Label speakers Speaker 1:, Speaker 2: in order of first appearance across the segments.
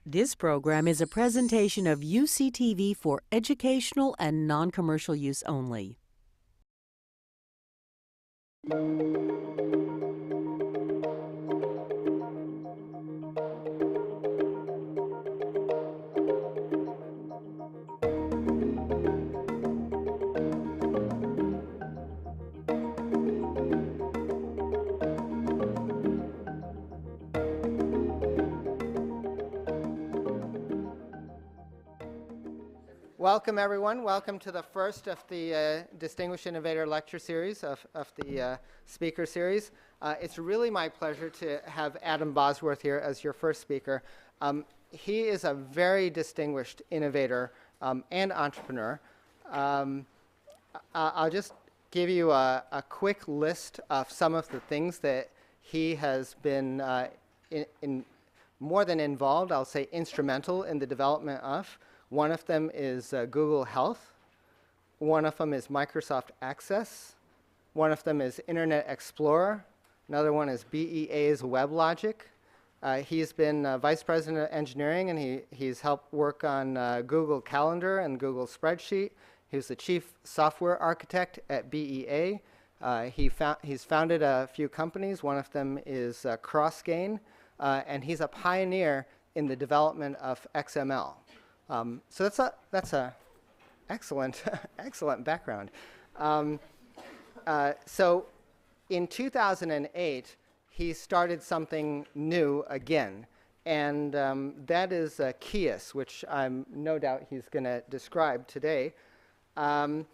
Speaker 1: This program is a presentation of UCTV for educational and non-commercial use only.
Speaker 2: Welcome, everyone. Welcome to the first of the Distinguished Innovator Lecture Series of the speaker series. It's really my pleasure to have Adam Bosworth here as your first speaker. He is a very distinguished innovator and entrepreneur. I'll just give you a quick list of some of the things that he has been in more than involved, I'll say instrumental in the development of. One of them is Google Health. One of them is Microsoft Access. One of them is Internet Explorer. Another one is BEA's WebLogic. He's been Vice President of Engineering, and he's helped work on Google Calendar and Google Spreadsheet. He was the Chief Software Architect at BEA. He's founded a few companies. One of them is Crossgain, and he's a pioneer in the development of XML. So that's a excellent excellent background. So in 2008, he started something new again, and that is Keas, which I'm no doubt he's going to describe today. And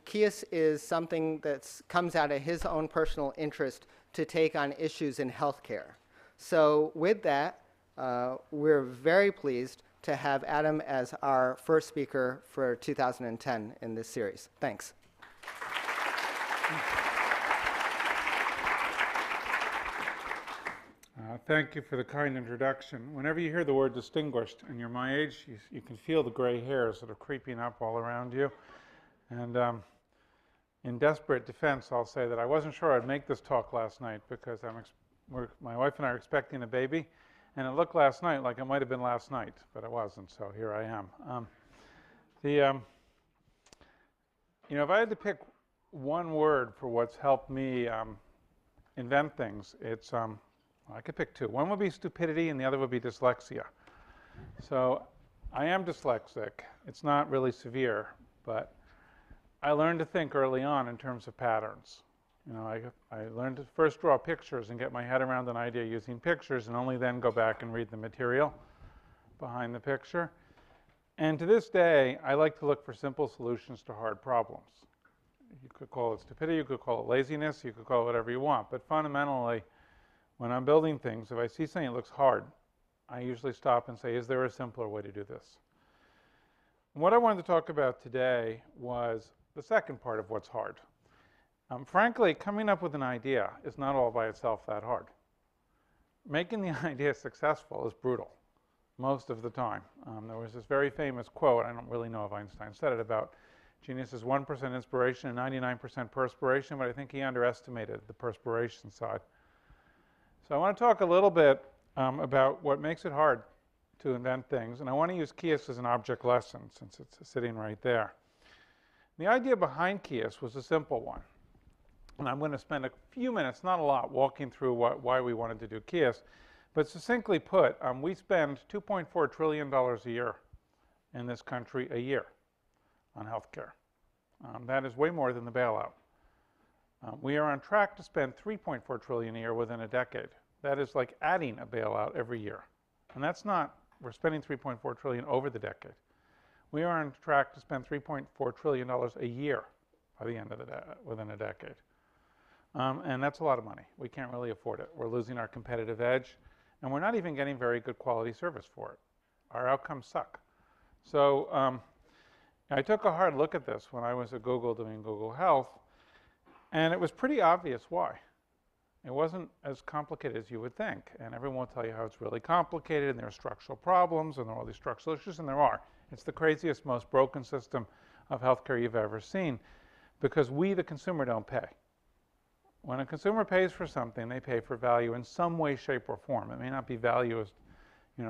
Speaker 2: Keas is something that comes out of his own personal interest to take on issues in healthcare. So with that, we're very pleased to have Adam as our first speaker for 2010 in this series. Thanks.
Speaker 3: Thank you for the kind introduction. Whenever you hear the word distinguished and you're my age, you can feel the gray hairs that are creeping up all around you. And in desperate defense, I'll say that I wasn't sure I'd make this talk last night because my wife and I are expecting a baby. And it looked last night like it might have been last night, but it wasn't, so here I am. If I had to pick one word for what's helped me invent things, it's, I could pick two. One would be stupidity and the other would be dyslexia. So I am dyslexic. It's not really severe, but I learned to think early on in terms of patterns. I learned to first draw pictures and get my head around an idea using pictures and only then go back and read the material behind the picture. And to this day, I like to look for simple solutions to hard problems. You could call it stupidity, you could call it laziness, you could call it whatever you want. But fundamentally, when I'm building things, if I see something that looks hard, I usually stop and say, is there a simpler way to do this? And what I wanted to talk about today was the second part of what's hard. Frankly, coming up with an idea is not all by itself that hard. Making the idea successful is brutal most of the time. There was this very famous quote, I don't really know if Einstein said it, about genius is 1% inspiration and 99% perspiration, but I think he underestimated the perspiration side. So I want to talk a little bit about what makes it hard to invent things, and I want to use Keas as an object lesson since it's sitting right there. The idea behind Keas was a simple one. And I'm going to spend a few minutes, not a lot, walking through why we wanted to do Keas. But succinctly put, we spend $2.4 trillion a year in this country a year on healthcare. That is way more than the bailout. We are on track to spend $3.4 trillion a year within a decade. That is like adding a bailout every year. And that's not, we're spending $3.4 trillion over the decade. We are on track to spend $3.4 trillion a year by the end of within a decade. And that's a lot of money. We can't really afford it. We're losing our competitive edge, and we're not even getting very good quality service for it. Our outcomes suck. So I took a hard look at this when I was at Google doing Google Health, and it was pretty obvious why. It wasn't as complicated as you would think, and everyone will tell you how it's really complicated, and there are structural problems, and there are all these structural issues, and there are. It's the craziest, most broken system of healthcare you've ever seen, because we, the consumer, don't pay. When a consumer pays for something, they pay for value in some way, shape, or form. It may not be value as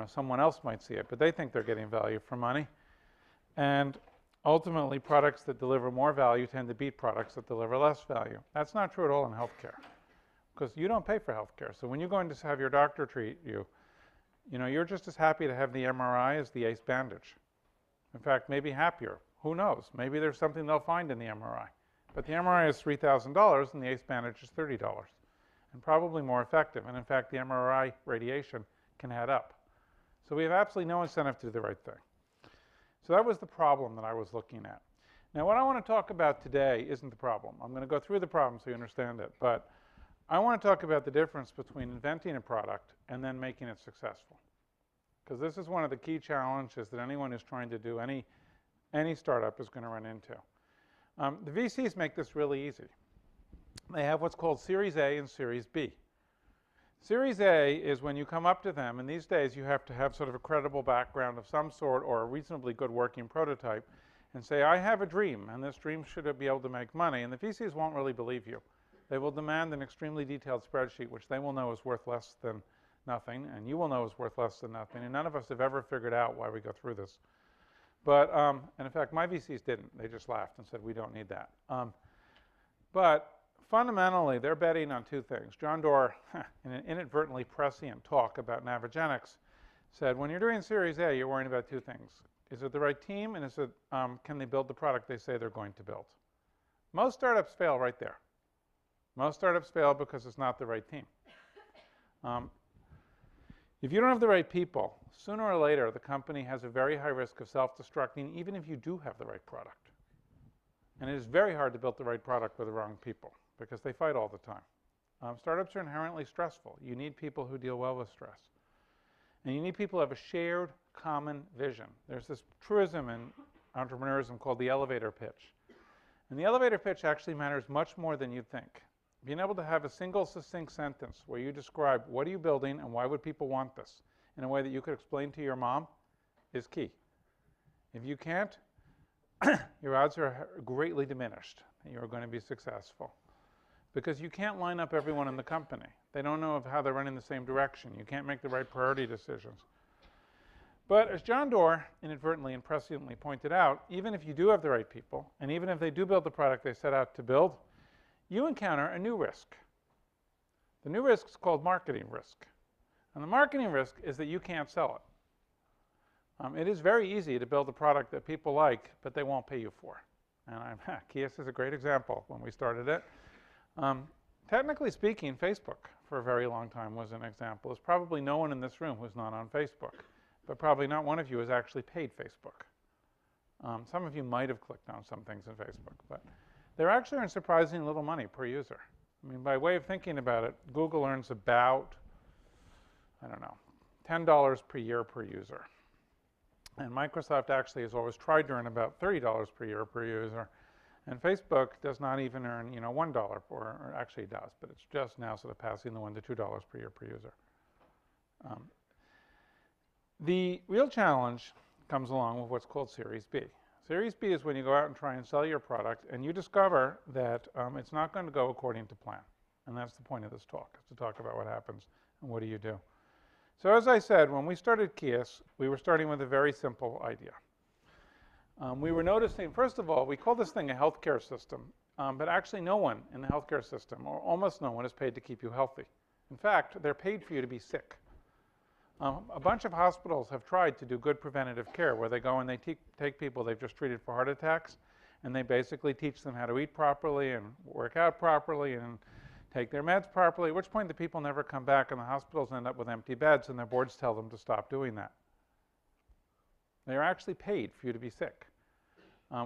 Speaker 3: someone else might see it, but they think they're getting value for money. And ultimately, products that deliver more value tend to beat products that deliver less value. That's not true at all in healthcare, because you don't pay for healthcare. So when you're going to have your doctor treat you, you're just as happy to have the MRI as the ACE bandage. In fact, maybe happier. Who knows? Maybe there's something they'll find in the MRI. But the MRI is $3,000 and the ACE bandage is $30, and probably more effective. And in fact, the MRI radiation can add up. So we have absolutely no incentive to do the right thing. So that was the problem that I was looking at. Now, what I want to talk about today isn't the problem. I'm going to go through the problem so you understand it. But I want to talk about the difference between inventing a product and then making it successful. Because this is one of the key challenges that anyone who's trying to do any startup is going to run into. The VCs make this really easy. They have what's called Series A and Series B. Series A is when you come up to them, and these days you have to have sort of a credible background of some sort or a reasonably good working prototype, and say, I have a dream, and this dream should be able to make money. And the VCs won't really believe you. They will demand an extremely detailed spreadsheet, which they will know is worth less than nothing, and you will know is worth less than nothing. And none of us have ever figured out why we go through this. But, and in fact, my VCs didn't. They just laughed and said, we don't need that. But fundamentally, they're betting on two things. John Doerr, in an inadvertently prescient talk about Navigenics, said, when you're doing Series A, you're worrying about two things. Is it the right team, and is it, can they build the product they say they're going to build? Most startups fail right there. Most startups fail because it's not the right team. If you don't have the right people, sooner or later, the company has a very high risk of self-destructing, even if you do have the right product. And it is very hard to build the right product with the wrong people, because they fight all the time. Startups are inherently stressful. You need people who deal well with stress. And you need people who have a shared common vision. There's this truism in entrepreneurism called the elevator pitch. And the elevator pitch actually matters much more than you think. Being able to have a single succinct sentence where you describe what are you building and why would people want this in a way that you could explain to your mom is key. If you can't, your odds are greatly diminished that you're going to be successful. Because you can't line up everyone in the company. They don't know how they're running the same direction. You can't make the right priority decisions. But as John Doerr inadvertently and presciently pointed out, even if you do have the right people, and even if they do build the product they set out to build, you encounter a new risk. The new risk is called marketing risk. And the marketing risk is that you can't sell it. It is very easy to build a product that people like, but they won't pay you for. And Keas is a great example when we started it. Technically speaking, Facebook for a very long time was an example. There's probably no one in this room who's not on Facebook, but probably not one of you has actually paid Facebook. Some of you might have clicked on some things in Facebook, but they're actually earning surprisingly little money per user. I mean, by way of thinking about it, Google earns about, I don't know, $10 per year per user. And Microsoft actually has always tried to earn about $30 per year per user. And Facebook does not even earn, $1, or actually it does, but it's just now sort of passing the $1 to $2 per year per user. The real challenge comes along with what's called Series B. Series B is when you go out and try and sell your product, and you discover that it's not going to go according to plan. And that's the point of this talk, is to talk about what happens and what do you do. So as I said, when we started Keas, we were starting with a very simple idea. We were noticing, first of all, we call this thing a healthcare system, but actually no one in the healthcare system, or almost no one, is paid to keep you healthy. In fact, they're paid for you to be sick. A bunch of hospitals have tried to do good preventative care, where they go and they take people they've just treated for heart attacks, and they basically teach them how to eat properly and work out properly and take their meds properly, at which point the people never come back and the hospitals end up with empty beds, and their boards tell them to stop doing that. They're actually paid for you to be sick.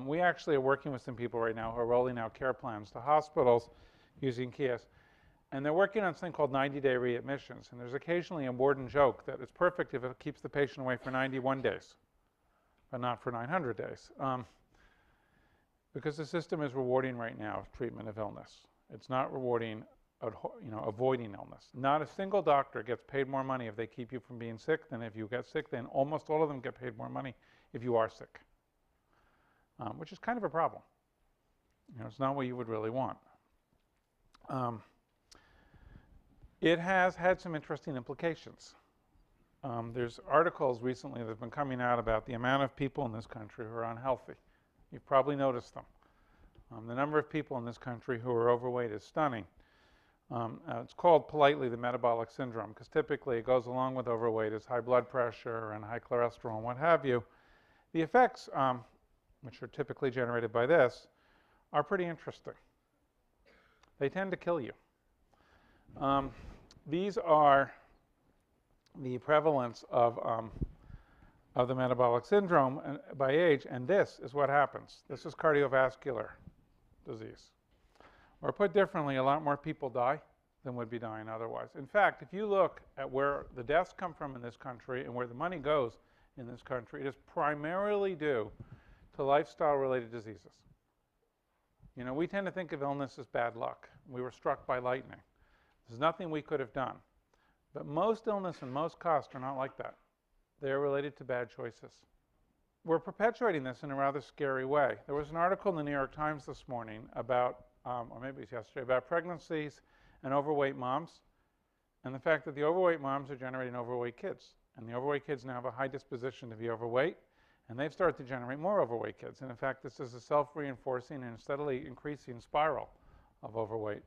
Speaker 3: We actually are working with some people right now who are rolling out care plans to hospitals using Keas. And they're working on something called 90-day readmissions. And there's occasionally a warden joke that it's perfect if it keeps the patient away for 91 days, but not for 900 days. Because the system is rewarding right now treatment of illness. It's not rewarding avoiding illness. Not a single doctor gets paid more money if they keep you from being sick than if you get sick. Then almost all of them get paid more money if you are sick, which is kind of a problem. It's not what you would really want. It has had some interesting implications. there's articles recently that have been coming out about the amount of people in this country who are unhealthy. You've probably noticed them. The number of people in this country who are overweight is stunning. It's called politely the metabolic syndrome because typically it goes along with overweight is high blood pressure and high cholesterol and what have you. The effects, which are typically generated by this, are pretty interesting. They tend to kill you. These are the prevalence of the metabolic syndrome by age, and this is what happens. This is cardiovascular disease. Or put differently, a lot more people die than would be dying otherwise. In fact, if you look at where the deaths come from in this country and where the money goes in this country, it is primarily due to lifestyle-related diseases. You know, we tend to think of illness as bad luck. We were struck by lightning. There's nothing we could have done. But most illness and most costs are not like that. They're related to bad choices. We're perpetuating this in a rather scary way. There was an article in the New York Times this morning about, or maybe it was yesterday, about pregnancies and overweight moms and the fact that the overweight moms are generating overweight kids. And the overweight kids now have a high disposition to be overweight, and they've started to generate more overweight kids. And in fact, this is a self-reinforcing and steadily increasing spiral of overweight.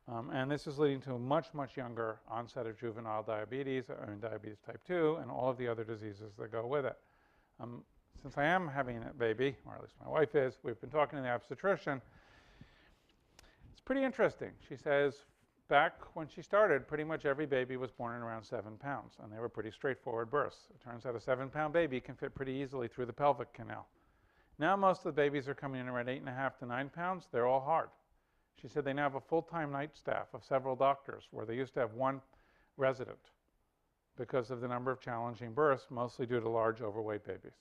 Speaker 3: And this is leading to a much, much younger onset of juvenile diabetes, diabetes type 2, and all of the other diseases that go with it. Since I am having a baby, or at least my wife is, we've been talking to the obstetrician. It's pretty interesting. She says back when she started, pretty much every baby was born in around 7 pounds, and they were pretty straightforward births. It turns out a 7-pound baby can fit pretty easily through the pelvic canal. Now most of the babies are coming in around 8.5 to 9 pounds. They're all hard. She said they now have a full-time night staff of several doctors where they used to have one resident because of the number of challenging births, mostly due to large overweight babies.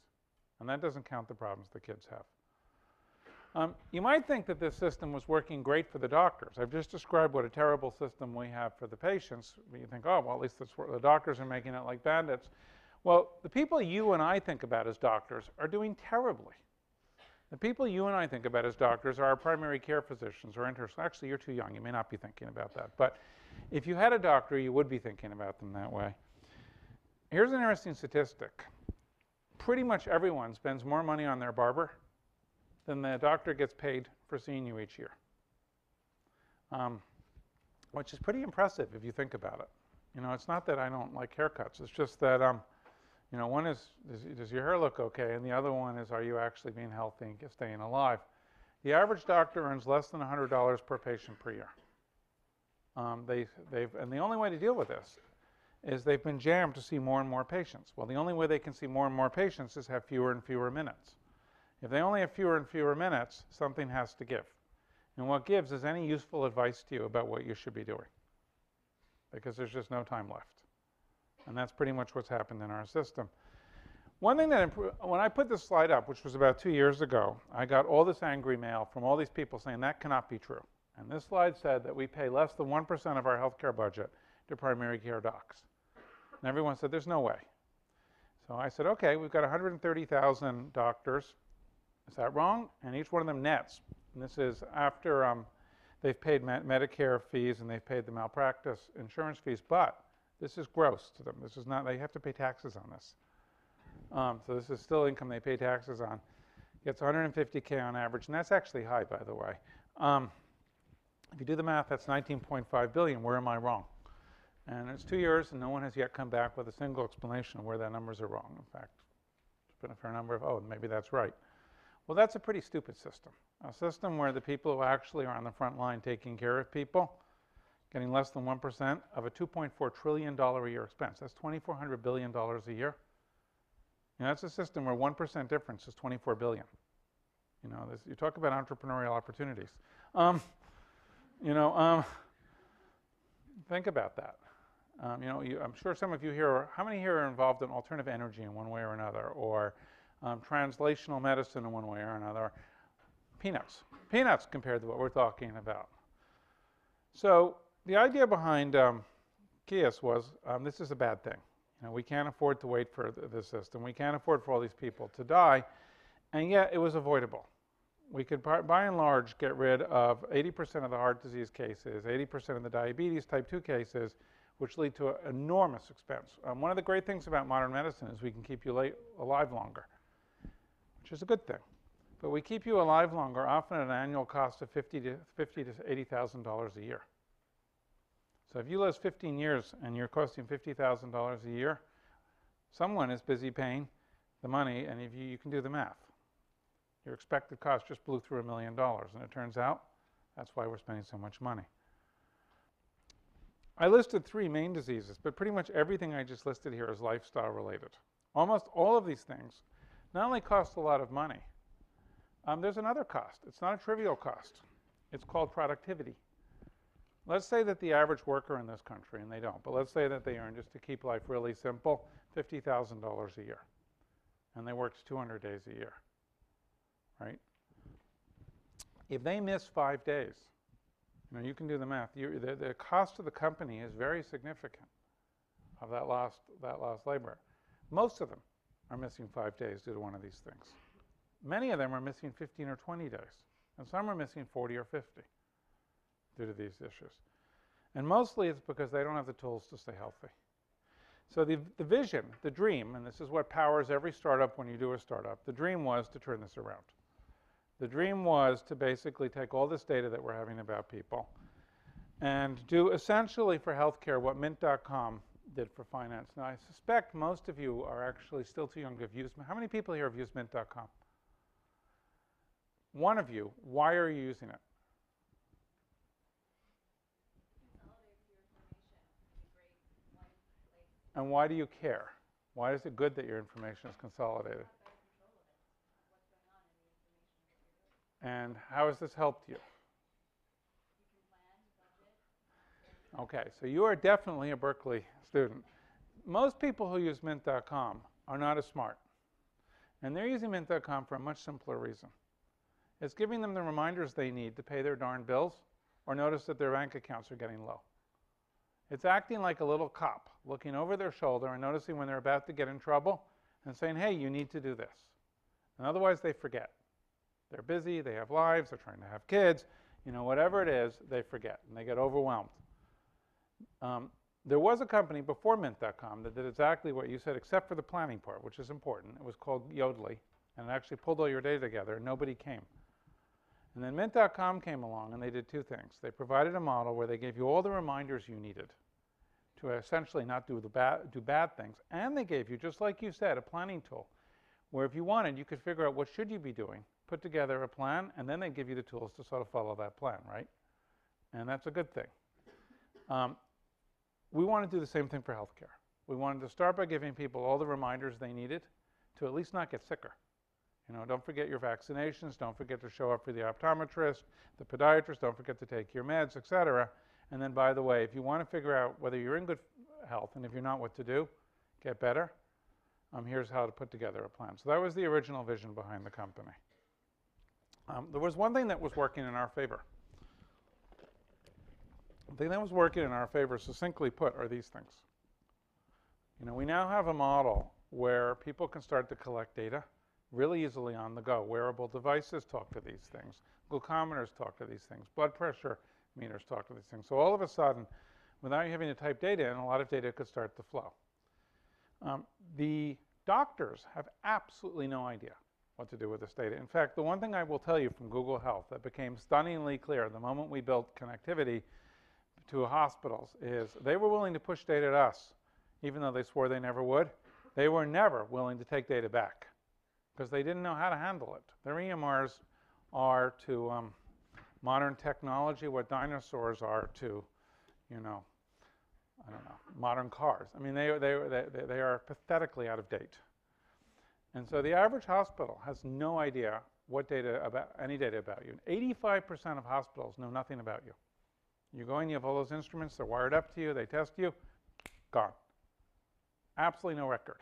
Speaker 3: And that doesn't count the problems the kids have. You might think that this system was working great for the doctors. I've just described what a terrible system we have for the patients. You think, oh, well, at least the doctors are making it like bandits. Well, the people you and I think about as doctors are doing terribly. The people you and I think about as doctors are our primary care physicians or internists. Actually, you're too young. You may not be thinking about that. But if you had a doctor, you would be thinking about them that way. Here's an interesting statistic. Pretty much everyone spends more money on their barber than the doctor gets paid for seeing you each year, which is pretty impressive if you think about it. You know, it's not that I don't like haircuts. It's just that you know, one is, does your hair look okay? And the other one is, are you actually being healthy and staying alive? The average doctor earns less than $100 per patient per year. And the only way to deal with this is they've been jammed to see more and more patients. Well, the only way they can see more and more patients is have fewer and fewer minutes. If they only have fewer and fewer minutes, something has to give. And what gives is any useful advice to you about what you should be doing, because there's just no time left. And that's pretty much what's happened in our system. One thing that, when I put this slide up, which was about 2 years ago, I got all this angry mail from all these people saying that cannot be true. And this slide said that we pay less than 1% of our healthcare budget to primary care docs. And everyone said, there's no way. So I said, okay, we've got 130,000 doctors. Is that wrong? And each one of them nets. And this is after they've paid Medicare fees and they've paid the malpractice insurance fees, but this is gross to them. This is not, they have to pay taxes on this. So this is still income they pay taxes on. Gets $150K on average, and that's actually high, by the way. If you do the math, that's $19.5 billion. Where am I wrong? And it's 2 years, and no one has yet come back with a single explanation of where their numbers are wrong. In fact, there's been a fair number of, oh, maybe that's right. Well, that's a pretty stupid system. A system where the people who actually are on the front line taking care of people getting less than 1% of a $2.4 trillion a year expense. That's $2,400 billion a year. You know, that's a system where 1% difference is $24 billion. You know, you talk about entrepreneurial opportunities. Think about that. You know, I'm sure some of you here, how many here are involved in alternative energy in one way or another, or translational medicine in one way or another? Peanuts. Peanuts compared to what we're talking about. So the idea behind Keas was this is a bad thing. You know, we can't afford to wait for the system. We can't afford for all these people to die, and yet it was avoidable. We could, by and large, get rid of 80% of the heart disease cases, 80% of the diabetes type 2 cases which lead to enormous expense. One of the great things about modern medicine is we can keep you alive longer, which is a good thing. But we keep you alive longer, often at an annual cost of $50,000 to $80,000 a year. So if you live 15 years and you're costing $50,000 a year, someone is busy paying the money, and if you can do the math. Your expected cost just blew through $1 million, and it turns out that's why we're spending so much money. I listed 3 main diseases, but pretty much everything I just listed here is lifestyle related. Almost all of these things not only cost a lot of money, there's another cost. It's not a trivial cost. It's called productivity. Let's say that the average worker in this country, and they don't, but let's say that they earn, just to keep life really simple, $50,000 a year. And they worked 200 days a year, right? If they miss 5 days, you can do the math. The cost to the company is very significant of that lost labor. Most of them are missing 5 days due to one of these things. Many of them are missing 15 or 20 days, and some are missing 40 or 50 due to these issues. And mostly it's because they don't have the tools to stay healthy. So the vision, the dream, and this is what powers every startup when you do a startup, the dream was to turn this around. The dream was to basically take all this data that we're having about people and do essentially for healthcare what Mint.com did for finance. Now, I suspect most of you are actually still too young to have used Mint. How many people here have used Mint.com? One of you. Why are you using it? And why do you care? Why is it good that your information is consolidated? And how has this helped you? Okay, so you are definitely a Berkeley student. Most people who use Mint.com are not as smart. And they're using Mint.com for a much simpler reason. It's giving them the reminders they need to pay their darn bills or notice that their bank accounts are getting low. It's acting like a little cop, looking over their shoulder and noticing when they're about to get in trouble and saying, hey, you need to do this. And otherwise they forget. They're busy, they have lives, they're trying to have kids, whatever it is, they forget and they get overwhelmed. There was a company before Mint.com that did exactly what you said, except for the planning part, which is important. It was called Yodlee, and it actually pulled all your data together, and nobody came. And then Mint.com came along, and they did 2 things. They provided a model where they gave you all the reminders you needed to essentially not do bad things, and they gave you, just like you said, a planning tool, where if you wanted, you could figure out what should you be doing, put together a plan, and then they give you the tools to sort of follow that plan, right? And that's a good thing. We want to do the same thing for healthcare. We wanted to start by giving people all the reminders they needed to at least not get sicker. Don't forget your vaccinations, don't forget to show up for the optometrist, the podiatrist, don't forget to take your meds, etc. And then, by the way, if you want to figure out whether you're in good health and if you're not, what to do, get better, here's how to put together a plan. So that was the original vision behind the company. There was one thing that was working in our favor. The thing that was working in our favor, succinctly put, are these things. We now have a model where people can start to collect data really easily on the go. Wearable devices talk to these things. Glucometers talk to these things. Blood pressure meters talk to these things. So all of a sudden, without you having to type data in, a lot of data could start to flow. The doctors have absolutely no idea what to do with this data. In fact, the one thing I will tell you from Google Health that became stunningly clear the moment we built connectivity to hospitals is they were willing to push data at us, even though they swore they never would. They were never willing to take data back because they didn't know how to handle it. Their EMRs are to modern technology what dinosaurs are to, modern cars. I mean, they are pathetically out of date. And so the average hospital has no idea any data about you. 85% of hospitals know nothing about you. You go in, you have all those instruments, they're wired up to you, they test you, gone. Absolutely no record.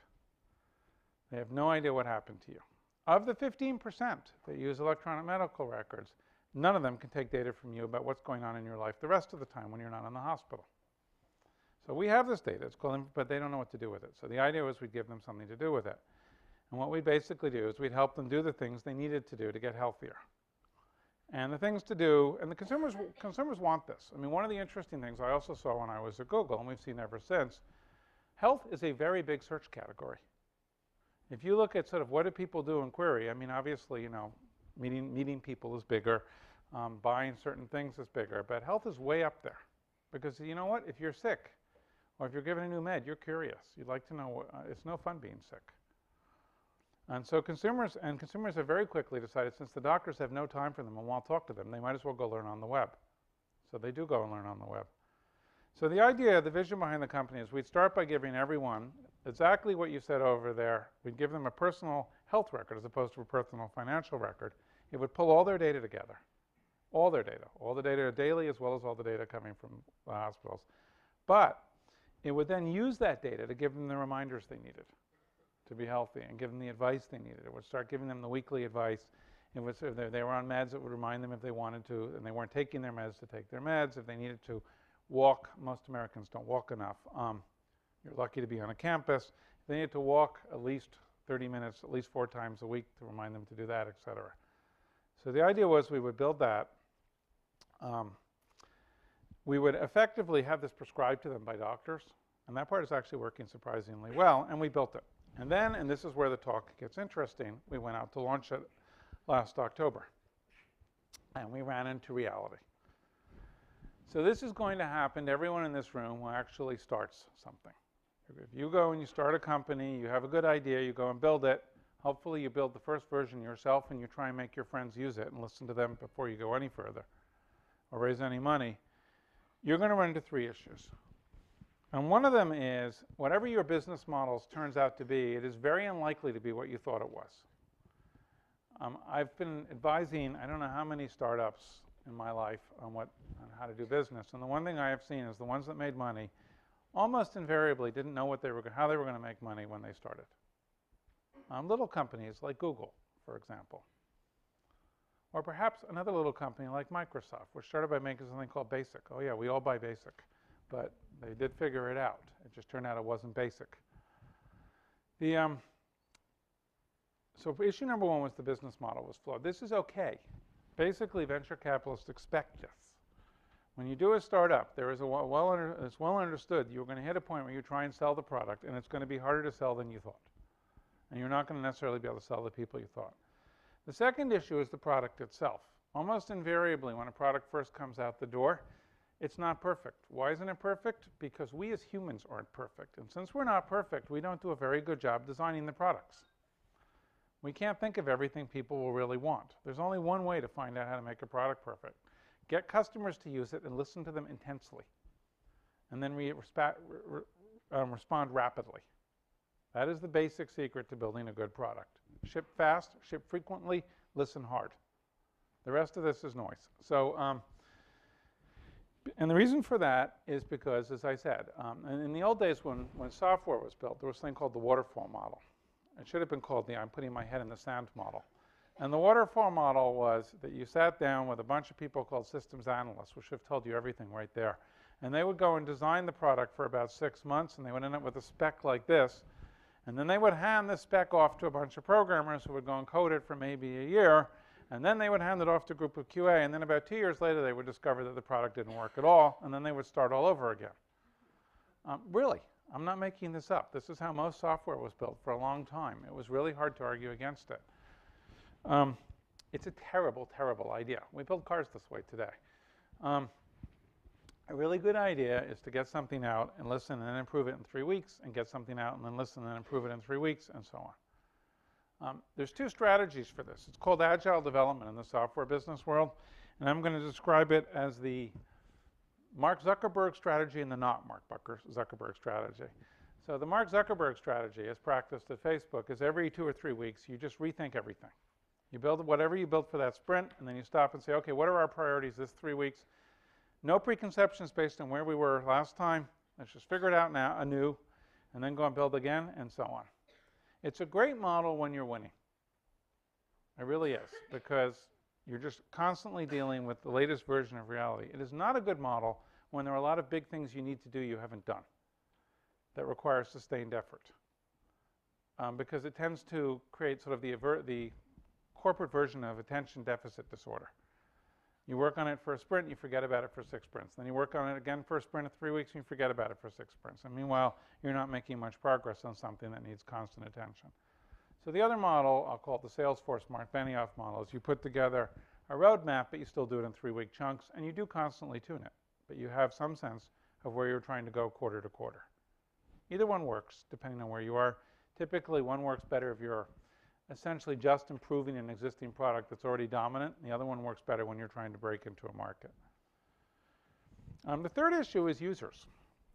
Speaker 3: They have no idea what happened to you. Of the 15% that use electronic medical records, none of them can take data from you about what's going on in your life the rest of the time when you're not in the hospital. So we have this data, but they don't know what to do with it. So the idea was we'd give them something to do with it. And what we'd basically do is we'd help them do the things they needed to do to get healthier. And the things to do, and the consumers want this. I mean, one of the interesting things I also saw when I was at Google, and we've seen ever since, health is a very big search category. If you look at sort of what do people do in query, I mean, obviously, you know, meeting people is bigger, buying certain things is bigger, but health is way up there. Because you know what? If you're sick, or if you're given a new med, you're curious. You'd like to know, it's no fun being sick. And so consumers have very quickly decided, since the doctors have no time for them and won't talk to them, they might as well go learn on the web. So they do go and learn on the web. So the idea, the vision behind the company is we'd start by giving everyone exactly what you said over there. We'd give them a personal health record as opposed to a personal financial record. It would pull all their data together, all their data, all the data daily as well as all the data coming from the hospitals. But it would then use that data to give them the reminders they needed to be healthy and give them the advice they needed. It would start giving them the weekly advice. It was, if they were on meds, it would remind them if they wanted to, and they weren't taking their meds to take their meds. If they needed to walk, most Americans don't walk enough. You're lucky to be on a campus. If they needed to walk at least 30 minutes, at least 4 times a week to remind them to do that, et cetera. So the idea was we would build that. We would effectively have this prescribed to them by doctors, and that part is actually working surprisingly well, and we built it. And then, and this is where the talk gets interesting, we went out to launch it last October, and we ran into reality. So this is going to happen to everyone in this room who actually starts something. If you go and you start a company, you have a good idea, you go and build it. Hopefully you build the first version yourself and you try and make your friends use it and listen to them before you go any further or raise any money. You're going to run into 3 issues. And one of them is, whatever your business model turns out to be, it is very unlikely to be what you thought it was. I've been advising, I don't know how many startups in my life on how to do business. And the one thing I have seen is the ones that made money almost invariably didn't know how they were going to make money when they started. Little companies like Google, for example. Or perhaps another little company like Microsoft, which started by making something called BASIC. Oh yeah, we all buy BASIC. But they did figure it out. It just turned out it wasn't basic. So issue number 1 was the business model was flawed. This is okay. Basically, venture capitalists expect this. When you do a startup, it's well understood you're going to hit a point where you try and sell the product, and it's going to be harder to sell than you thought. And you're not going to necessarily be able to sell the people you thought. The second issue is the product itself. Almost invariably, when a product first comes out the door, it's not perfect. Why isn't it perfect? Because we as humans aren't perfect. And since we're not perfect, we don't do a very good job designing the products. We can't think of everything people will really want. There's only one way to find out how to make a product perfect. Get customers to use it and listen to them intensely. And then respond rapidly. That is the basic secret to building a good product. Ship fast, ship frequently, listen hard. The rest of this is noise. So, and the reason for that is because, as I said, in the old days when software was built, there was a thing called the Waterfall Model. It should have been called the I'm putting my head in the sand model. And the Waterfall Model was that you sat down with a bunch of people called systems analysts, which have told you everything right there. And they would go and design the product for about 6 months, and they would end up with a spec like this. And then they would hand the spec off to a bunch of programmers who would go and code it for maybe a year. And then they would hand it off to a group of QA. And then about 2 years later, they would discover that the product didn't work at all. And then they would start all over again. Really, I'm not making this up. This is how most software was built for a long time. It was really hard to argue against it. It's a terrible, terrible idea. We build cars this way today. A really good idea is to get something out and listen and then improve it in 3 weeks, and get something out and then listen and then improve it in 3 weeks, and so on. There's 2 strategies for this. It's called Agile Development in the software business world, and I'm going to describe it as the Mark Zuckerberg strategy and the not Mark Zuckerberg strategy. So the Mark Zuckerberg strategy, as practiced at Facebook, is every 2 or 3 weeks, you just rethink everything. You build whatever you built for that sprint, and then you stop and say, okay, what are our priorities this 3 weeks? No preconceptions based on where we were last time. Let's just figure it out now, anew, and then go and build again, and so on. It's a great model when you're winning. It really is, because you're just constantly dealing with the latest version of reality. It is not a good model when there are a lot of big things you need to do you haven't done that require sustained effort, because it tends to create sort of the corporate version of attention deficit disorder. You work on it for a sprint, you forget about it for 6 sprints. Then you work on it again for a sprint of 3 weeks, and you forget about it for 6 sprints. And meanwhile, you're not making much progress on something that needs constant attention. So the other model, I'll call it the Salesforce Mark Benioff model, is you put together a roadmap, but you still do it in 3-week chunks, and you do constantly tune it. But you have some sense of where you're trying to go quarter to quarter. Either one works, depending on where you are. Typically, one works better if you're essentially just improving an existing product that's already dominant. The other one works better when you're trying to break into a market. The third issue is users.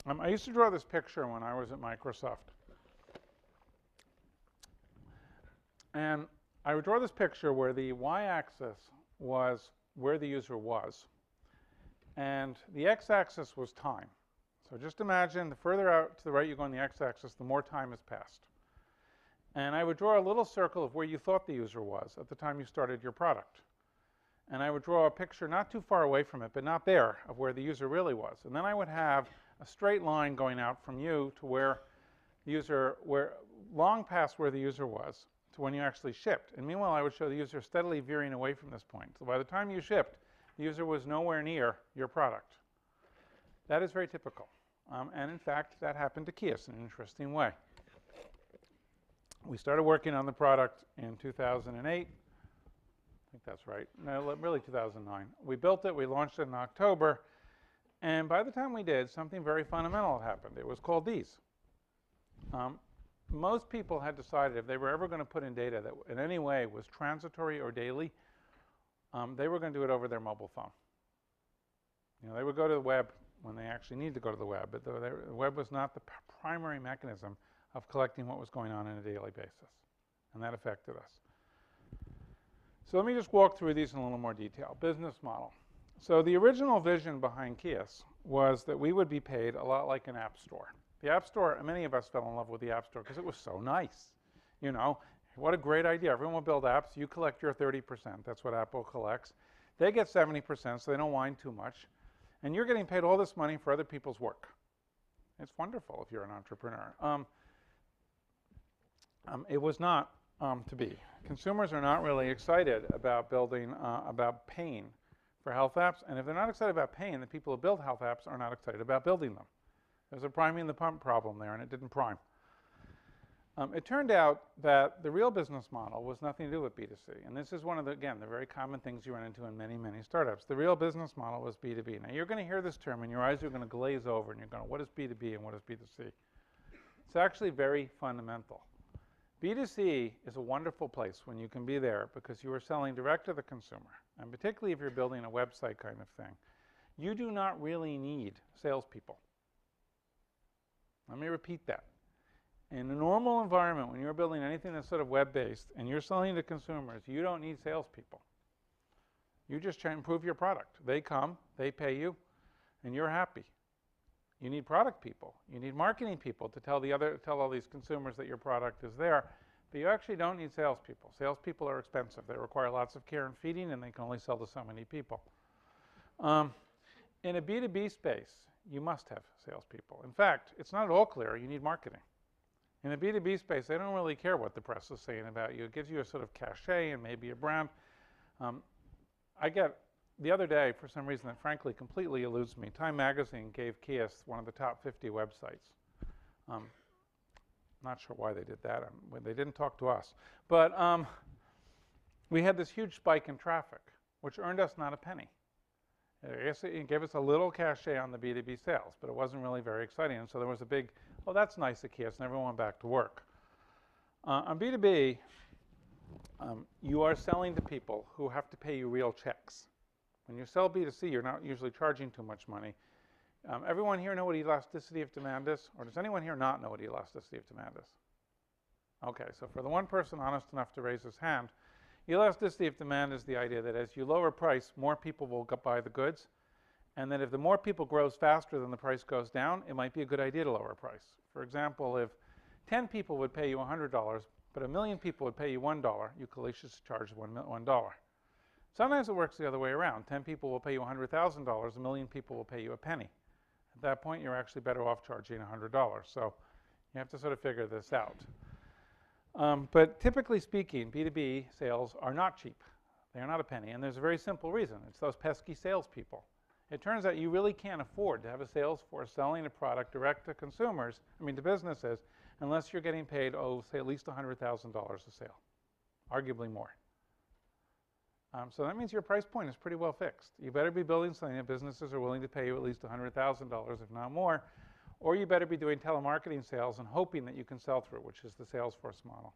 Speaker 3: I used to draw this picture when I was at Microsoft. And I would draw this picture where the y-axis was where the user was, and the x-axis was time. So just imagine the further out to the right you go on the x-axis, the more time has passed. And I would draw a little circle of where you thought the user was at the time you started your product. And I would draw a picture not too far away from it, but not there, of where the user really was. And then I would have a straight line going out from you to where the user, long past where the user was, to when you actually shipped. And meanwhile, I would show the user steadily veering away from this point. So by the time you shipped, the user was nowhere near your product. That is very typical. And in fact, that happened to Keas in an interesting way. We started working on the product in 2008. I think that's right. No, really 2009. We built it. We launched it in October. And by the time we did, something very fundamental had happened. It was called these. Most people had decided if they were ever going to put in data that in any way was transitory or daily, they were going to do it over their mobile phone. You know, they would go to the web when they actually need to go to the web, but the web was not the primary mechanism of collecting what was going on a daily basis, and that affected us. So let me just walk through these in a little more detail. Business model. So the original vision behind Keas was that we would be paid a lot like an app store. The app store, many of us fell in love with the app store because it was so nice. You know, what a great idea. Everyone will build apps. You collect your 30%. That's what Apple collects. They get 70%, so they don't whine too much. And you're getting paid all this money for other people's work. It's wonderful if you're an entrepreneur. It was not to be. Consumers are not really excited about building, about paying for health apps. And if they're not excited about paying, the people who build health apps are not excited about building them. There's a priming the pump problem there, and it didn't prime. It turned out that the real business model was nothing to do with B2C. And this is one of the, again, the very common things you run into in many, many startups. The real business model was B2B. Now, you're going to hear this term, and your eyes are going to glaze over, and you're going, what is B2B and what is B2C? It's actually very fundamental. B2C is a wonderful place when you can be there because you are selling direct to the consumer. And particularly if you're building a website kind of thing, you do not really need salespeople. Let me repeat that. In a normal environment, when you're building anything that's sort of web-based and you're selling to consumers, you don't need salespeople. You just try to improve your product. They come, they pay you, and you're happy. You need product people. You need marketing people to tell all these consumers that your product is there. But you actually don't need salespeople. Salespeople are expensive. They require lots of care and feeding, and they can only sell to so many people. In a B2B space, you must have salespeople. In fact, it's not at all clear you need marketing. In a B2B space, they don't really care what the press is saying about you. It gives you a sort of cachet and maybe a brand. I get, the other day, for some reason that frankly completely eludes me, Time Magazine gave Keas one of the top 50 websites. Not sure why they did that. They didn't talk to us. But we had this huge spike in traffic, which earned us not a penny. I guess it gave us a little cachet on the B2B sales, but it wasn't really very exciting. And so there was a big, oh, that's nice at Keas, and everyone went back to work. On B2B, you are selling to people who have to pay you real checks. When you sell B2C, you're not usually charging too much money. Everyone here know what elasticity of demand is? Or does anyone here not know what elasticity of demand is? Okay, so for the one person honest enough to raise his hand, elasticity of demand is the idea that as you lower price, more people will buy the goods. And that if the more people grows faster than the price goes down, it might be a good idea to lower price. For example, if 10 people would pay you $100, but 1 million people would pay you $1, you could charge $1. Sometimes it works the other way around. 10 people will pay you $100,000, 1 million people will pay you a penny. At that point, you're actually better off charging $100. So you have to sort of figure this out. But typically speaking, B2B sales are not cheap. They are not a penny. And there's a very simple reason. It's those pesky salespeople. It turns out you really can't afford to have a sales force selling a product direct to consumers, to businesses, unless you're getting paid, say at least $100,000 a sale, arguably more. So that means your price point is pretty well fixed. You better be building something that businesses are willing to pay you at least $100,000, if not more, or you better be doing telemarketing sales and hoping that you can sell through, which is the Salesforce model.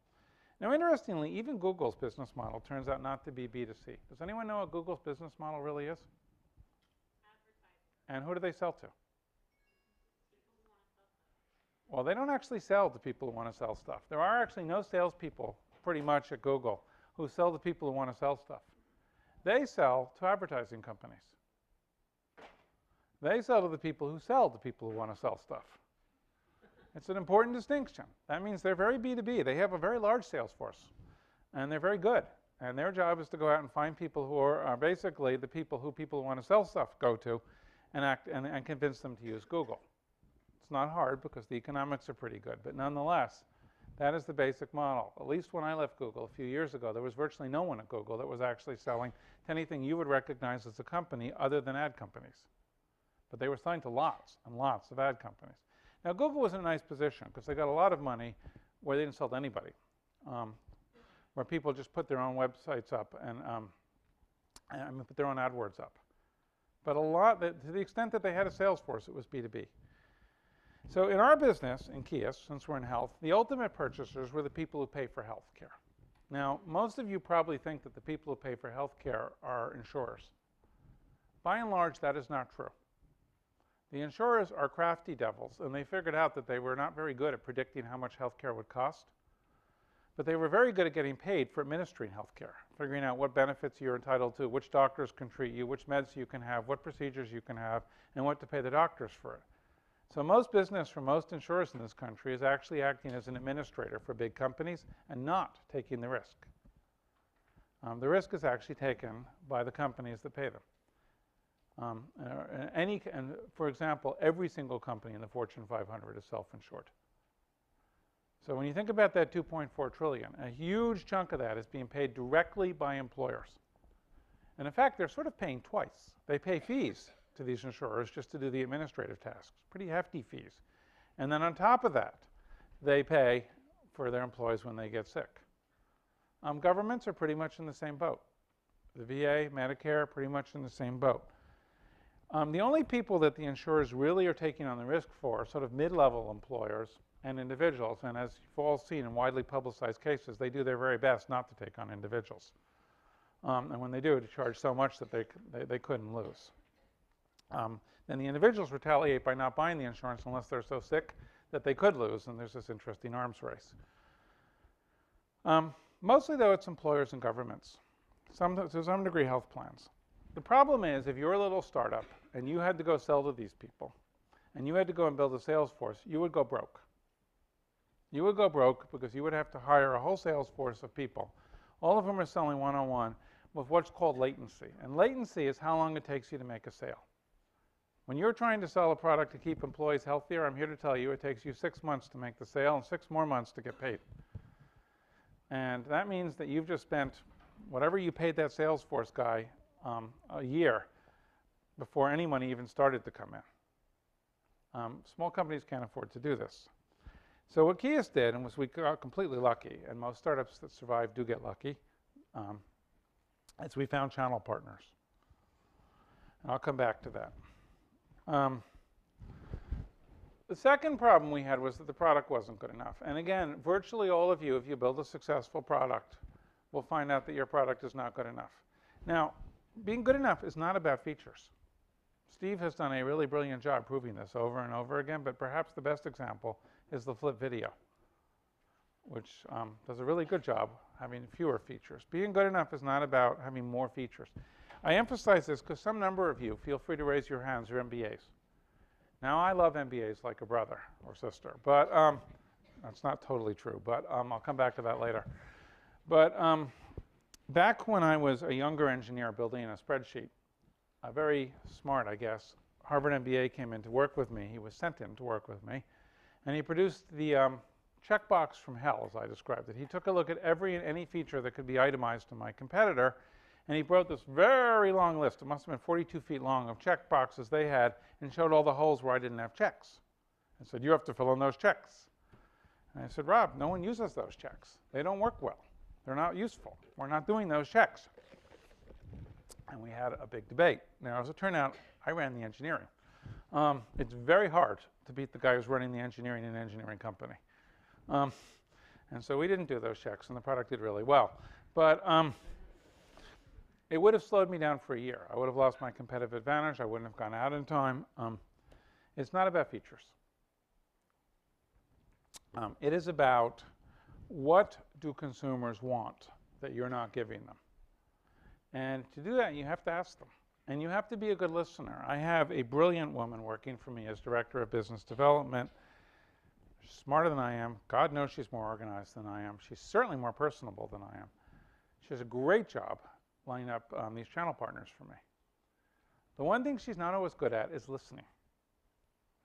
Speaker 3: Now, interestingly, even Google's business model turns out not to be B2C. Does anyone know what Google's business model really is? And who do they sell to? Well, they don't actually sell to people who want to sell stuff. There are actually no salespeople, pretty much, at Google who sell to people who want to sell stuff. They sell to advertising companies. They sell to the people who sell to people who want to sell stuff. It's an important distinction. That means they're very B2B. They have a very large sales force, and they're very good. And their job is to go out and find people who are basically the people who want to sell stuff go to, and convince them to use Google. It's not hard because the economics are pretty good, but nonetheless, that is the basic model. At least when I left Google a few years ago, there was virtually no one at Google that was actually selling to anything you would recognize as a company other than ad companies. But they were selling to lots and lots of ad companies. Now, Google was in a nice position because they got a lot of money where they didn't sell to anybody, where people just put their own websites up and put their own AdWords up. But to the extent that they had a sales force, it was B2B. So in our business, in Keas, since we're in health, the ultimate purchasers were the people who pay for health care. Now, most of you probably think that the people who pay for health care are insurers. By and large, that is not true. The insurers are crafty devils, and they figured out that they were not very good at predicting how much health care would cost, but they were very good at getting paid for administering health care, figuring out what benefits you're entitled to, which doctors can treat you, which meds you can have, what procedures you can have, and what to pay the doctors for it. So most business for most insurers in this country is actually acting as an administrator for big companies and not taking the risk. The risk is actually taken by the companies that pay them. For example, every single company in the Fortune 500 is self-insured. So when you think about that $2.4 trillion, a huge chunk of that is being paid directly by employers. And in fact, they're sort of paying twice. They pay fees to these insurers just to do the administrative tasks, pretty hefty fees. And then on top of that, they pay for their employees when they get sick. Governments are pretty much in the same boat. The VA, Medicare, pretty much in the same boat. The only people that the insurers really are taking on the risk for are sort of mid-level employers and individuals. And as you've all seen in widely publicized cases, they do their very best not to take on individuals. And when they do, to charge so much that they couldn't lose. Then the individuals retaliate by not buying the insurance unless they're so sick that they could lose, and there's this interesting arms race. Mostly, though, it's employers and governments. To some degree, health plans. The problem is, if you're a little startup and you had to go sell to these people, and you had to go and build a sales force, you would go broke. You would go broke because you would have to hire a whole sales force of people. All of them are selling one-on-one with what's called latency. And latency is how long it takes you to make a sale. When you're trying to sell a product to keep employees healthier, I'm here to tell you it takes you 6 months to make the sale and 6 more months to get paid. And that means that you've just spent whatever you paid that Salesforce guy a year before any money even started to come in. Small companies can't afford to do this. So what Keas did, and we got completely lucky, and most startups that survive do get lucky, is we found channel partners. And I'll come back to that. The second problem we had was that the product wasn't good enough. And again, virtually all of you, if you build a successful product, will find out that your product is not good enough. Now, being good enough is not about features. Steve has done a really brilliant job proving this over and over again, but perhaps the best example is the flip video, which does a really good job having fewer features. Being good enough is not about having more features. I emphasize this because some number of you, feel free to raise your hands, are MBAs. Now, I love MBAs like a brother or sister, but that's not totally true, but I'll come back to that later. But back when I was a younger engineer building a spreadsheet, a very smart, I guess, Harvard MBA came in to work with me. He was sent in to work with me, and he produced the checkbox from hell, as I described it. He took a look at every and any feature that could be itemized to my competitor, And he wrote this very long list, it must have been 42 feet long, of check boxes they had, and showed all the holes where I didn't have checks. And said, you have to fill in those checks. And I said, Rob, no one uses those checks. They don't work well. They're not useful. We're not doing those checks. And we had a big debate. Now, as it turned out, I ran the engineering. It's very hard to beat the guy who's running the engineering in an engineering company. And so we didn't do those checks, and the product did really well. But it would have slowed me down for a year. I would have lost my competitive advantage. I wouldn't have gone out in time. It's not about features. It is about what do consumers want that you're not giving them. And to do that, you have to ask them. And you have to be a good listener. I have a brilliant woman working for me as Director of Business Development. She's smarter than I am. God knows she's more organized than I am. She's certainly more personable than I am. She does a great job lining up these channel partners for me. The one thing she's not always good at is listening.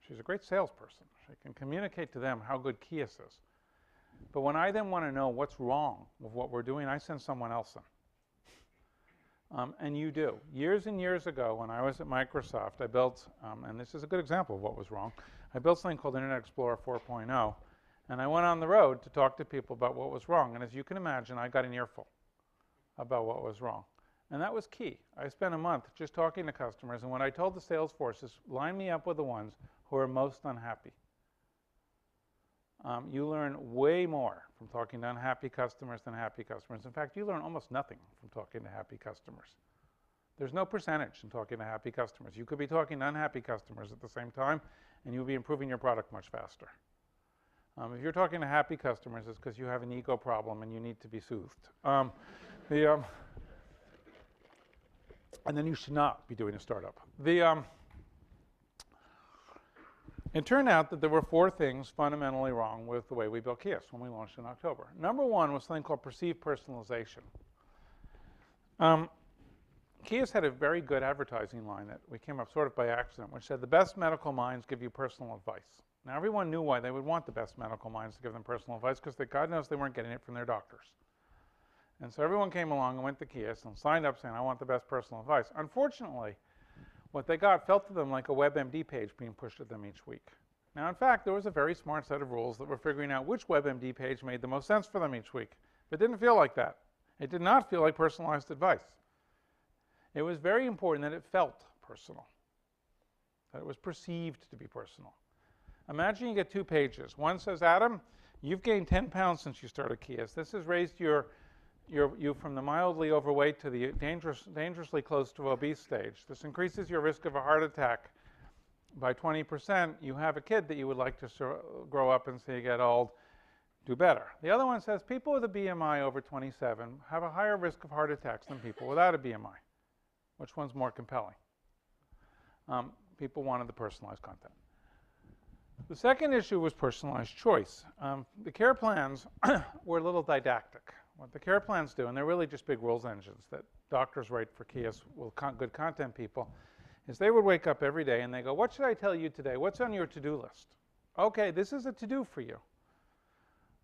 Speaker 3: She's a great salesperson. She can communicate to them how good Keas is. But when I then want to know what's wrong with what we're doing, I send someone else in. And you do. Years and years ago, when I was at Microsoft, I built, and this is a good example of what was wrong, I built something called Internet Explorer 4.0, and I went on the road to talk to people about what was wrong. And as you can imagine, I got an earful about what was wrong. And that was key. I spent a month just talking to customers, and what I told the sales forces, line me up with the ones who are most unhappy. You learn way more from talking to unhappy customers than happy customers. In fact, you learn almost nothing from talking to happy customers. There's no percentage in talking to happy customers. You could be talking to unhappy customers at the same time, and you'll be improving your product much faster. If you're talking to happy customers, it's because you have an ego problem and you need to be soothed. And then you should not be doing a startup. It turned out that there were 4 things fundamentally wrong with the way we built Keas when we launched in October. Number 1 was something called perceived personalization. Keas had a very good advertising line that we came up sort of by accident, which said the best medical minds give you personal advice. Now, everyone knew why they would want the best medical minds to give them personal advice, because God knows they weren't getting it from their doctors. And so everyone came along and went to Keas and signed up saying, I want the best personal advice. Unfortunately, what they got felt to them like a WebMD page being pushed at them each week. Now, in fact, there was a very smart set of rules that were figuring out which WebMD page made the most sense for them each week. But it didn't feel like that. It did not feel like personalized advice. It was very important that it felt personal, that it was perceived to be personal. Imagine you get 2 pages. One says, Adam, you've gained 10 pounds since you started Keas. This has raised you from the mildly overweight to the dangerously close to obese stage. This increases your risk of a heart attack by 20%. You have a kid that you would like to grow up and see you get old. Do better. The other one says people with a BMI over 27 have a higher risk of heart attacks than people without a BMI. Which one's more compelling? People wanted the personalized content. The second issue was personalized choice. The care plans were a little didactic. What the care plans do, and they're really just big rules engines that doctors write for Keas, good content people, is they would wake up every day and they go, what should I tell you today? What's on your to-do list? Okay, this is a to-do for you.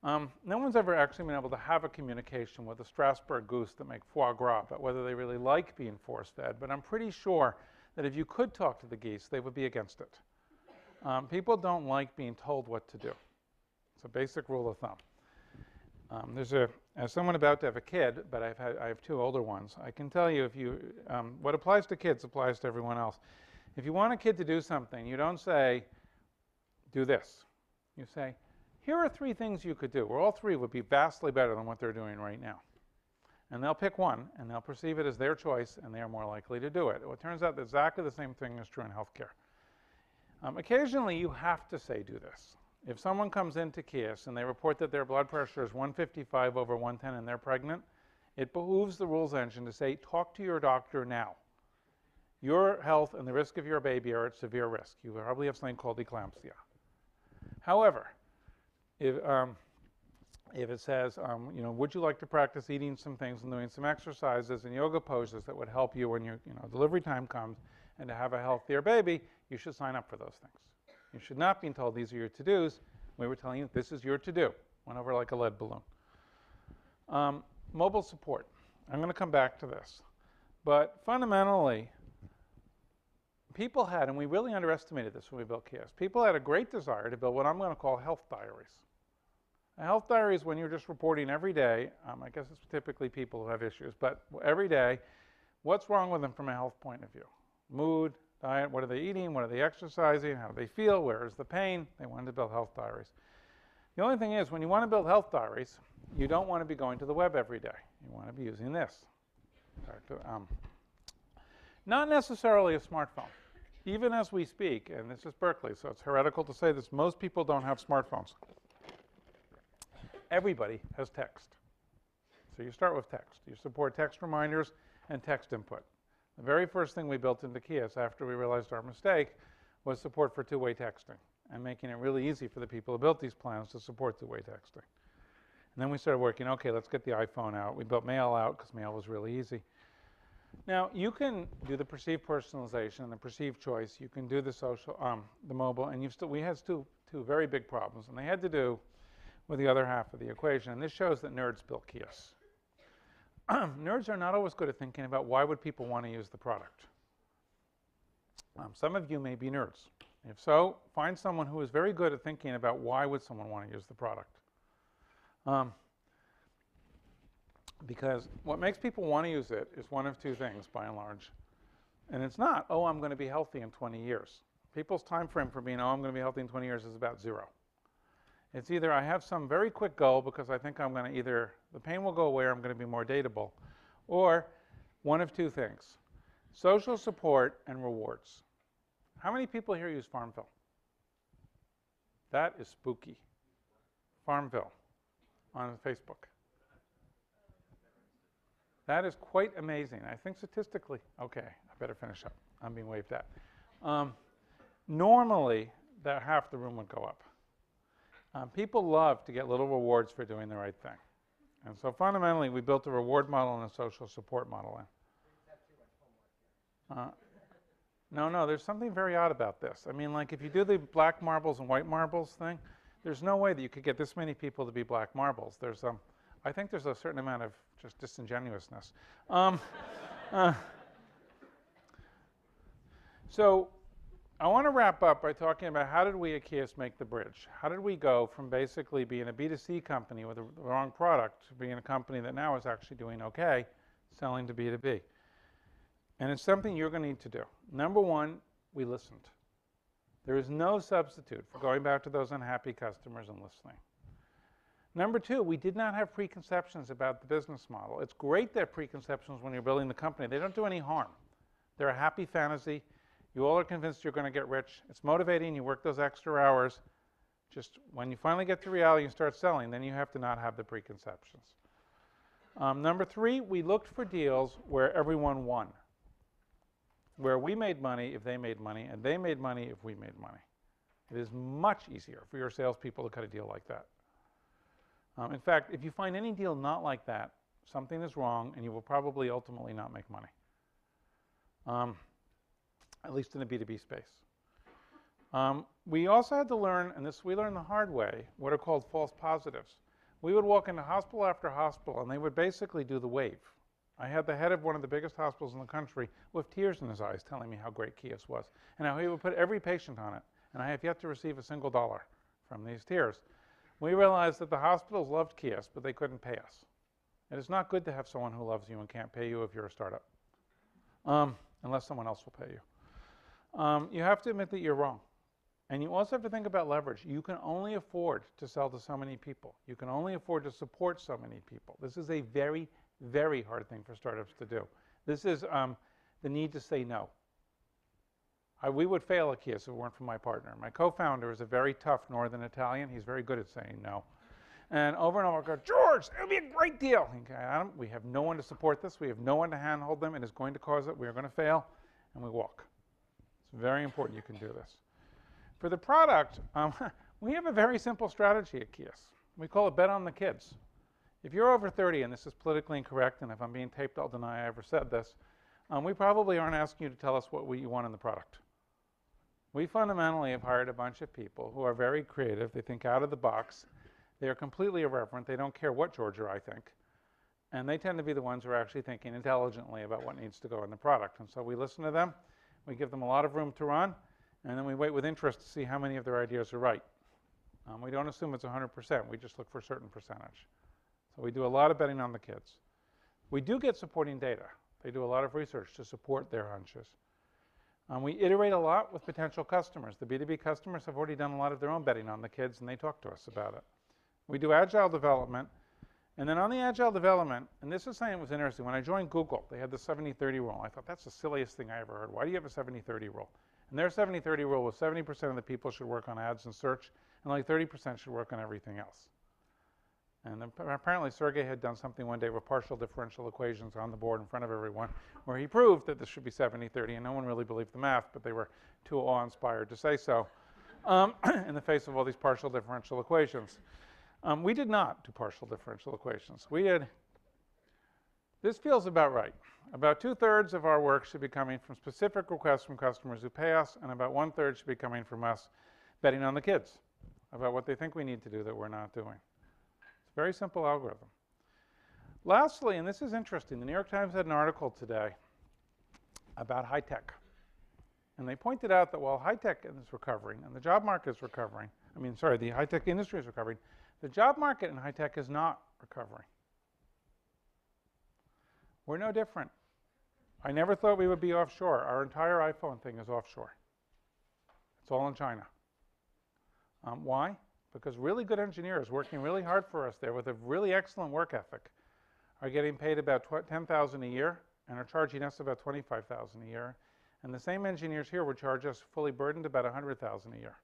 Speaker 3: No one's ever actually been able to have a communication with a Strasbourg goose that make foie gras about whether they really like being force-fed, but I'm pretty sure that if you could talk to the geese, they would be against it. People don't like being told what to do. It's a basic rule of thumb. As someone about to have a kid, but I have 2 older ones, I can tell you what applies to kids applies to everyone else. If you want a kid to do something, you don't say, do this. You say, here are 3 things you could do, where all 3 would be vastly better than what they're doing right now. And they'll pick one, and they'll perceive it as their choice, and they are more likely to do it. Well, it turns out that exactly the same thing is true in healthcare. Occasionally, you have to say, do this. If someone comes into Keas and they report that their blood pressure is 155 over 110 and they're pregnant, it behooves the rules engine to say, talk to your doctor now. Your health and the risk of your baby are at severe risk. You probably have something called eclampsia. However, if it says, would you like to practice eating some things and doing some exercises and yoga poses that would help you when your delivery time comes and to have a healthier baby, you should sign up for those things. You should not be told these are your to-dos. We were telling you this is your to-do. Went over like a lead balloon. Mobile support. I'm going to come back to this. But fundamentally, people had, and we really underestimated this when we built Keas, people had a great desire to build what I'm going to call health diaries. A health diary is when you're just reporting every day, I guess it's typically people who have issues, but every day, what's wrong with them from a health point of view? Mood, diet, what are they eating, what are they exercising, how do they feel, where is the pain? They wanted to build health diaries. The only thing is, when you want to build health diaries, you don't want to be going to the web every day. You want to be using this. Not necessarily a smartphone. Even as we speak, and this is Berkeley, so it's heretical to say this, most people don't have smartphones. Everybody has text. So you start with text. You support text reminders and text input. The very first thing we built into Keas after we realized our mistake was support for two-way texting and making it really easy for the people who built these plans to support two-way texting. And then we started working, okay, let's get the iPhone out. We built mail out because mail was really easy. Now, you can do the perceived personalization and the perceived choice. You can do the social, the mobile, and we had two very big problems, and they had to do with the other half of the equation. And this shows that nerds built Keas. Nerds are not always good at thinking about why would people want to use the product. Some of you may be nerds. If so, find someone who is very good at thinking about why would someone want to use the product. Because what makes people want to use it is one of two things, by and large. And it's not, oh, I'm going to be healthy in 20 years. People's time frame for being, oh, I'm going to be healthy in 20 years is about 0. It's either I have some very quick goal because I think I'm going to either, the pain will go away or I'm going to be more dateable, or one of two things, social support and rewards. How many people here use Farmville? That is spooky. Farmville on Facebook. That is quite amazing. I think statistically, okay, I better finish up. I'm being waved at. Normally, that half the room would go up. People love to get little rewards for doing the right thing. And so fundamentally, we built a reward model and a social support model in. No, there's something very odd about this. I mean, like if you do the black marbles and white marbles thing, there's no way that you could get this many people to be black marbles. I think there's a certain amount of just disingenuousness. So I want to wrap up by talking about how did we at Keas make the bridge? How did we go from basically being a B2C company with the wrong product to being a company that now is actually doing okay, selling to B2B? And it's something you're going to need to do. Number one, we listened. There is no substitute for going back to those unhappy customers and listening. Number two, we did not have preconceptions about the business model. It's great to have preconceptions when you're building the company. They don't do any harm. They're a happy fantasy. You all are convinced you're going to get rich. It's motivating. You work those extra hours. Just when you finally get to reality and start selling, then you have to not have the preconceptions. Number three, we looked for deals where everyone won, where we made money if they made money, and they made money if we made money. It is much easier for your salespeople to cut a deal like that. In fact, if you find any deal not like that, something is wrong, and you will probably ultimately not make money, at least in the B2B space. We also had to learn, and we learned the hard way, what are called false positives. We would walk into hospital after hospital, and they would basically do the wave. I had the head of one of the biggest hospitals in the country with tears in his eyes telling me how great Keas was, and how he would put every patient on it, and I have yet to receive a single dollar from these tears. We realized that the hospitals loved Keas, but they couldn't pay us. It is not good to have someone who loves you and can't pay you if you're a startup, unless someone else will pay you. You have to admit that you're wrong. And you also have to think about leverage. You can only afford to sell to so many people. You can only afford to support so many people. This is a very, very hard thing for startups to do. This is the need to say no. We would fail at Keas if it weren't for my partner. My co-founder is a very tough Northern Italian. He's very good at saying no. And over I go, George, it'll be a great deal. Okay, Adam, we have no one to support this. We have no one to handhold them. It is going to cause it. We are going to fail. And we walk. It's very important you can do this. For the product, we have a very simple strategy at Keas. We call it bet on the kids. If you're over 30, and this is politically incorrect, and if I'm being taped, I'll deny I ever said this, we probably aren't asking you to tell us what you want in the product. We fundamentally have hired a bunch of people who are very creative. They think out of the box. They are completely irreverent. They don't care what George or I think. And they tend to be the ones who are actually thinking intelligently about what needs to go in the product. And so we listen to them, we give them a lot of room to run, and then we wait with interest to see how many of their ideas are right. We don't assume it's 100%, we just look for a certain percentage. So we do a lot of betting on the kids. We do get supporting data. They do a lot of research to support their hunches. We iterate a lot with potential customers. The B2B customers have already done a lot of their own betting on the kids, and they talk to us about it. We do Agile Development. And then on the Agile Development, and this is something that was interesting, when I joined Google, they had the 70-30 rule. I thought, that's the silliest thing I ever heard. Why do you have a 70-30 rule? And their 70-30 rule was 70% of the people should work on ads and search, and only 30% should work on everything else. And apparently Sergey had done something one day with partial differential equations on the board in front of everyone, where he proved that this should be 70-30, and no one really believed the math, but they were too awe-inspired to say so in the face of all these partial differential equations. We did not do partial differential equations. We did, this feels about right. About 2/3 of our work should be coming from specific requests from customers who pay us, and about 1/3 should be coming from us betting on the kids about what they think we need to do that we're not doing. It's a very simple algorithm. Lastly, and this is interesting, the New York Times had an article today about high tech. And they pointed out that while high tech is recovering and the job market is recovering, the high tech industry is recovering, the job market in high tech is not recovering. We're no different. I never thought we would be offshore. Our entire iPhone thing is offshore. It's all in China. Why? Because really good engineers working really hard for us there with a really excellent work ethic are getting paid about $10,000 a year and are charging us about $25,000 a year. And the same engineers here would charge us fully burdened about $100,000 a year.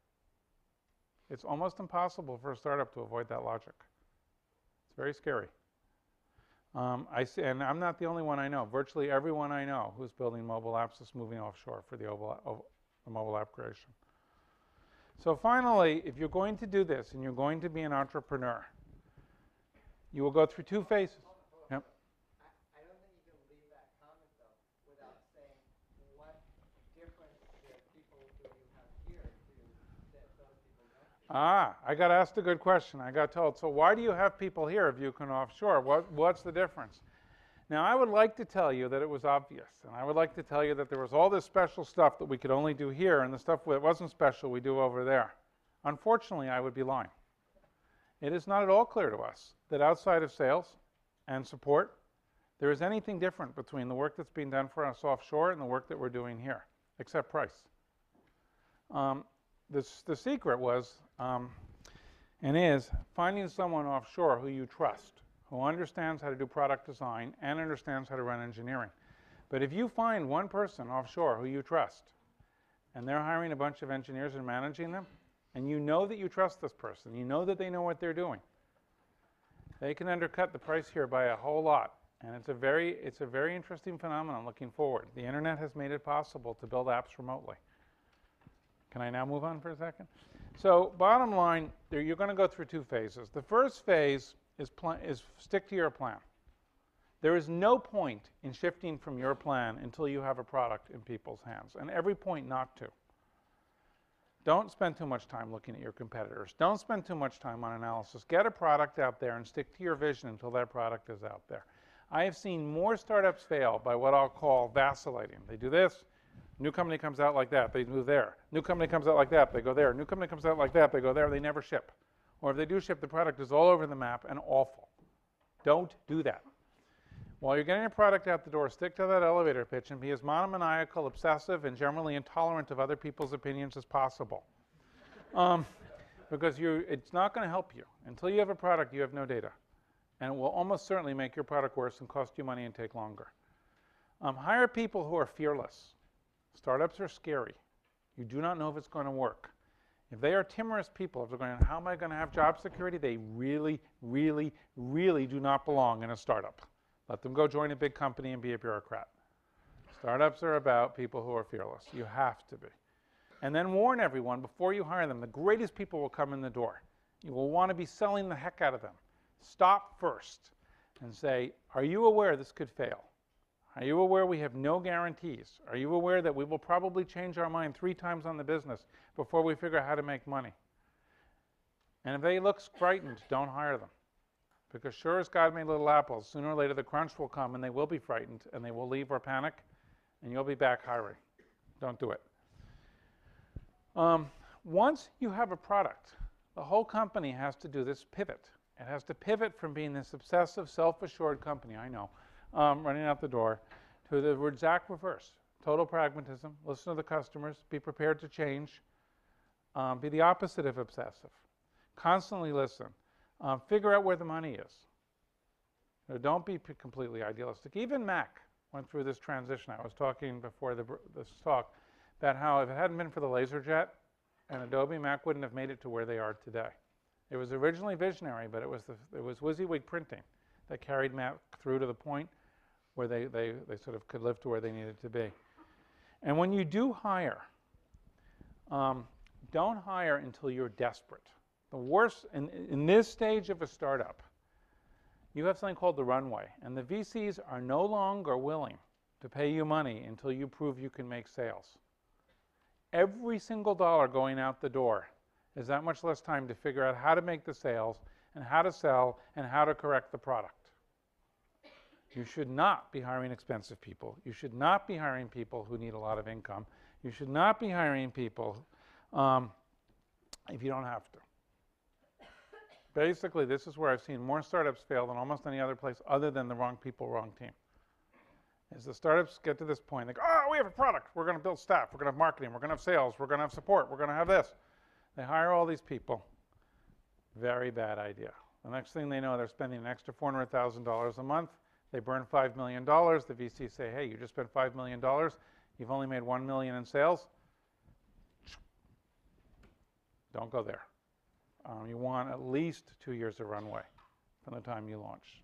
Speaker 3: It's almost impossible for a startup to avoid that logic. It's very scary. And I'm not the only one I know. Virtually everyone I know who's building mobile apps is moving offshore for the mobile app creation. So finally, if you're going to do this and you're going to be an entrepreneur, you will go through two phases. Yep.
Speaker 2: I don't think you can leave that comment, though, without saying what difference the people who you have here do that those people don't do.
Speaker 3: I got asked a good question. I got told, so why do you have people here if you can offshore? What's the difference? Now, I would like to tell you that it was obvious, and I would like to tell you that there was all this special stuff that we could only do here, and the stuff that wasn't special we do over there. Unfortunately, I would be lying. It is not at all clear to us that outside of sales and support, there is anything different between the work that's being done for us offshore and the work that we're doing here, except price. The secret was, and is, finding someone offshore who you trust, who understands how to do product design and understands how to run engineering. But if you find one person offshore who you trust, and they're hiring a bunch of engineers and managing them, and you know that you trust this person, you know that they know what they're doing, they can undercut the price here by a whole lot. And it's a very interesting phenomenon looking forward. The internet has made it possible to build apps remotely. Can I now move on for a second? So bottom line, you're going to go through two phases. The first phase is stick to your plan. There is no point in shifting from your plan until you have a product in people's hands, and every point not to. Don't spend too much time looking at your competitors. Don't spend too much time on analysis. Get a product out there and stick to your vision until that product is out there. I have seen more startups fail by what I'll call vacillating. They do this, new company comes out like that, they move there. New company comes out like that, they go there. New company comes out like that, they go there, they never ship. Or if they do ship, the product is all over the map and awful. Don't do that. While you're getting a product out the door, stick to that elevator pitch and be as monomaniacal, obsessive, and generally intolerant of other people's opinions as possible. Because it's not going to help you. Until you have a product, you have no data. And it will almost certainly make your product worse and cost you money and take longer. Hire people who are fearless. Startups are scary. You do not know if it's going to work. If they are timorous people, if they're going, how am I going to have job security? They really, really, really do not belong in a startup. Let them go join a big company and be a bureaucrat. Startups are about people who are fearless. You have to be. And then warn everyone before you hire them. The greatest people will come in the door. You will want to be selling the heck out of them. Stop first and say, are you aware this could fail? Are you aware we have no guarantees? Are you aware that we will probably change our mind 3 times on the business before we figure out how to make money? And if they look frightened, don't hire them. Because sure as God made little apples, sooner or later the crunch will come and they will be frightened and they will leave or panic and you'll be back hiring. Don't do it. Once you have a product, the whole company has to do this pivot. It has to pivot from being this obsessive, self-assured company, I know, running out the door, to the exact reverse. Total pragmatism, listen to the customers, be prepared to change, be the opposite of obsessive. Constantly listen. Figure out where the money is. Don't be completely idealistic. Even Mac went through this transition. I was talking before this talk about how if it hadn't been for the LaserJet and Adobe, Mac wouldn't have made it to where they are today. It was originally visionary, but it was WYSIWYG printing that carried Mac through to the point where they sort of could live to where they needed to be. And when you do hire, don't hire until you're desperate. The worst, in this stage of a startup, you have something called the runway, and the VCs are no longer willing to pay you money until you prove you can make sales. Every single dollar going out the door is that much less time to figure out how to make the sales and how to sell and how to correct the product. You should not be hiring expensive people. You should not be hiring people who need a lot of income. You should not be hiring people if you don't have to. Basically, this is where I've seen more startups fail than almost any other place other than the wrong people, wrong team. As the startups get to this point, they go, oh, we have a product. We're going to build staff. We're going to have marketing. We're going to have sales. We're going to have support. We're going to have this. They hire all these people. Very bad idea. The next thing they know, they're spending an extra $400,000 a month. They burn $5 million. The VCs say, hey, you just spent $5 million. You've only made $1 million in sales. Don't go there. You want at least 2 years of runway from the time you launch.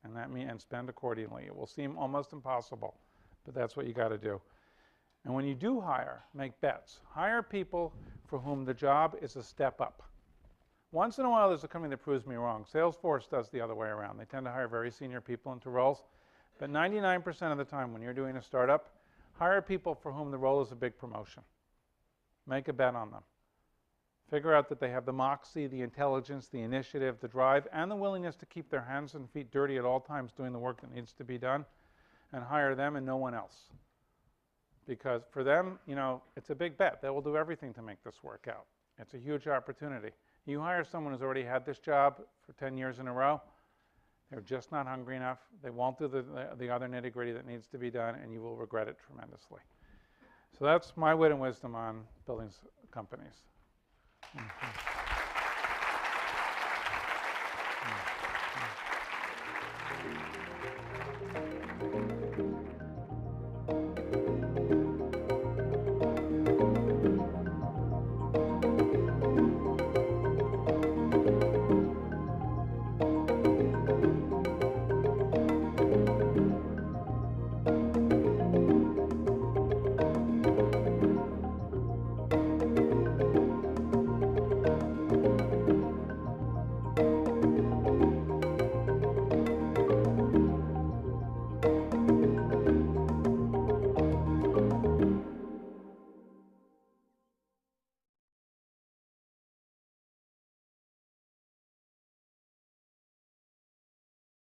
Speaker 3: And that means, and spend accordingly. It will seem almost impossible, but that's what you got to do. And when you do hire, make bets. Hire people for whom the job is a step up. Once in a while, there's a company that proves me wrong. Salesforce does the other way around. They tend to hire very senior people into roles. But 99% of the time, when you're doing a startup, hire people for whom the role is a big promotion. Make a bet on them. Figure out that they have the moxie, the intelligence, the initiative, the drive, and the willingness to keep their hands and feet dirty at all times doing the work that needs to be done, and hire them and no one else. Because for them, you know, it's a big bet. They will do everything to make this work out. It's a huge opportunity. You hire someone who's already had this job for 10 years in a row, they're just not hungry enough. They won't do the other nitty-gritty that needs to be done, and you will regret it tremendously. So that's my wit and wisdom on building companies. Mm-hmm.